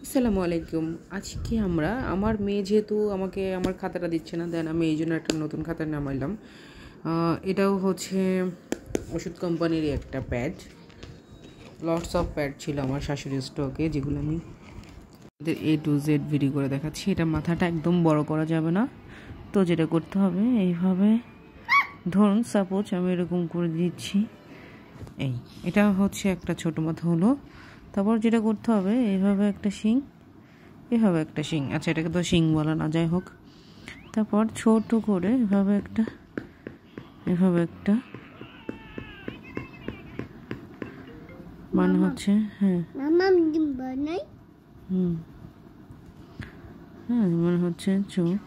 আসসালামু আলাইকুম। আজকে আমরা আমার মেয়ে যেহেতু আমাকে আমার খাতাটা দিচ্ছে না, দেন আমি এই জন্য একটা নতুন খাতা নামাইলাম। এটাও হচ্ছে ওষুধ কোম্পানিরই একটা প্যাড। লটস অফ প্যাড ছিল আমার শাশুড়ির স্টকে, যেগুলো আমি A to Z ভিডিও করে দেখাচ্ছি। এটা মাথাটা একদম বড় করা যাবে না, তো যেটা করতে হবে এইভাবে ধরুন, সাপোজ আমি এরকম করে দিচ্ছি। এটা হচ্ছে একটা ছোট মাথা হলো। তারপর যেটা করতে হবে এইভাবে একটা শিং, এভাবে একটা শিং, আচ্ছা এটাকে তো শিং বলা না, যাই হোক। তারপর ছোট করে এভাবে একটা মানে হচ্ছে হ্যাঁ মানে হচ্ছে চোখ।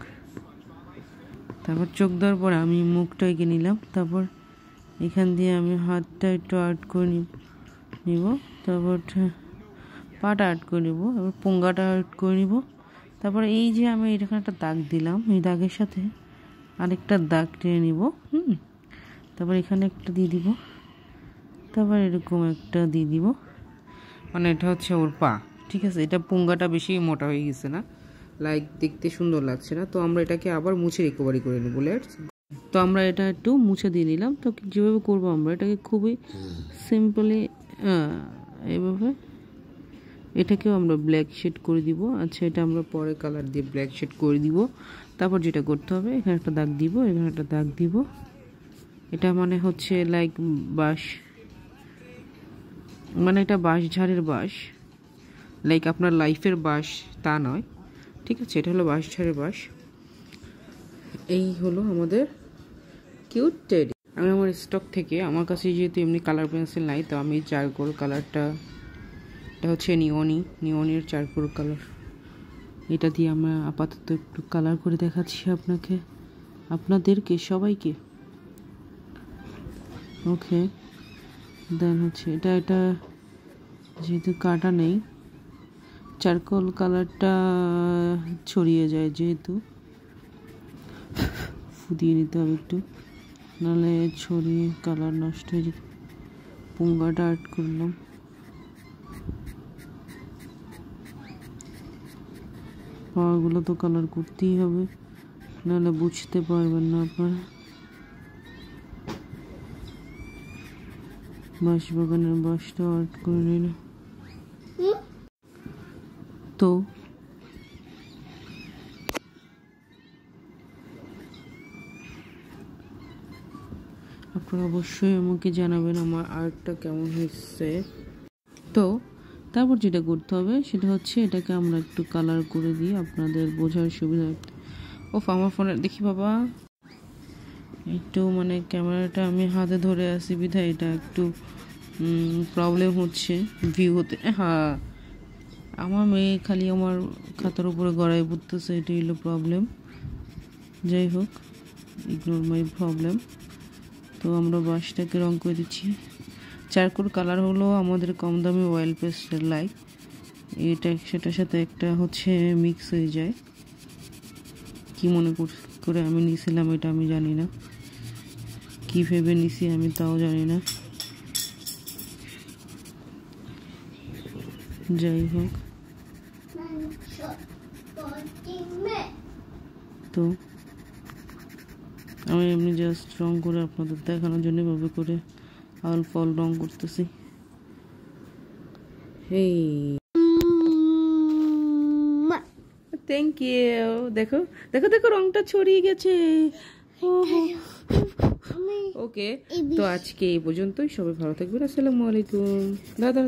তারপর চোখ দেওয়ার পর আমি মুখটা এঁকে নিলাম। তারপর এখান দিয়ে আমি হাতটা একটু আর্ট করে নিব। তারপর পাটা আর্ট করে নিব, এবার পোঙ্গাটা আর্ট করে নিব। তারপরে এই যে আমি এখানে একটা দাগ দিলাম, এই দাগের সাথে আরেকটা দাগ টেনে নিব। তারপর এখানে একটা দিয়ে দিব, তারপর এরকম একটা দিয়ে দিব, মানে এটা হচ্ছে ওর পা। ঠিক আছে, এটা পোঙ্গাটা বেশি মোটা হয়ে গেছে না, লাইক দেখতে সুন্দর লাগছে না, তো আমরা এটাকে আবার মুছে রিকভারি করে নেব। তো আমরা এটা একটু মুছে দিয়ে নিলাম। তো যেভাবে করবো আমরা এটাকে খুবই সিম্পলি এইভাবে এটাকেও আমরা ব্ল্যাক শেড করে দিব। আচ্ছা, এটা আমরা পরে কালার দিয়ে ব্ল্যাক শেড করে দিব। তারপর যেটা করতে হবে, এখানে একটা দাগ দিব, এখানে একটা দাগ দিব। এটা মানে হচ্ছে লাইক বাঁশ, মানে এটা বাঁশ ঝাড়ের বাঁশ, লাইক আপনার লাইফের বাঁশ তা নয়। ঠিক আছে, এটা হলো বাঁশ ঝাড়ের বাঁশ। এই হলো আমাদের কিউট টেডি। আমি আমার স্টক থেকে, আমার কাছে যেহেতু এমনি কালার পেন্সিল নাই, তো আমি চারকোল কালারটা, এটা হচ্ছে নিওনের চারকোল কালার, এটা দিয়ে আমরা আপাতত একটু কালার করে দেখাচ্ছি আপনাদেরকে সবাইকে। ওকে, দেন হচ্ছে এটা যেহেতু কাটা নেই, চারকোল কালারটা ছড়িয়ে যায়, যেহেতু ফুদিয়ে নিতে হবে একটু, নাহলে ছড়িয়ে কালার নষ্ট হয়ে যেত। পোঙ্গাটা আর্ট করলাম। পাওয়াগুলো তো কালার করতেই হবে, নাহলে বুঝতে পারবেন না আপনারা। বাঁশবাগানের বাঁশটা আর্ট করে নিলাম। তো আপনারা অবশ্যই আমাকে জানাবেন আমার আর্টটা কেমন হয়েছে। তো তারপর যেটা করতে হবে সেটা হচ্ছে এটাকে আমরা একটু কালার করে দিই আপনাদের বোঝার সুবিধা। আমার ফোনে দেখি বাবা, একটু মানে ক্যামেরাটা আমি হাতে ধরে আসি বিধায় এটা একটু প্রবলেম হচ্ছে ভিউ হতে। হ্যাঁ, আমার মেয়ে খালি আমার খাতার উপরে গড়াই পড়তেছে, এটাই হলো প্রবলেম। যাই হোক, ইগনোর মাই প্রবলেম। তো আমরা বাঁশটাকে রং করে দিচ্ছি। চারকোল কালার হলো আমাদের কম দামি অয়েল পেস্টেল, লাইক এটা সেটার সাথে একটা হচ্ছে মিক্স হয়ে যায়। কি মনে করে আমি নিয়েছিলাম এটা আমি জানি না, কি ভেবে নিছি আমি তাও জানি না। যাই হোক, তো আমি এমনি জাস্ট রং করে আপনাদের দেখানোর জন্য এভাবে করে অল্প রং করতেছি। হেই, থ্যাংক ইউ। দেখো দেখো দেখো, রংটা ছড়িয়ে গেছে। ওকে, তো আজকে এই পর্যন্তই। সবাই ভালো থাকবেন। আসসালামু আলাইকুম। দাদা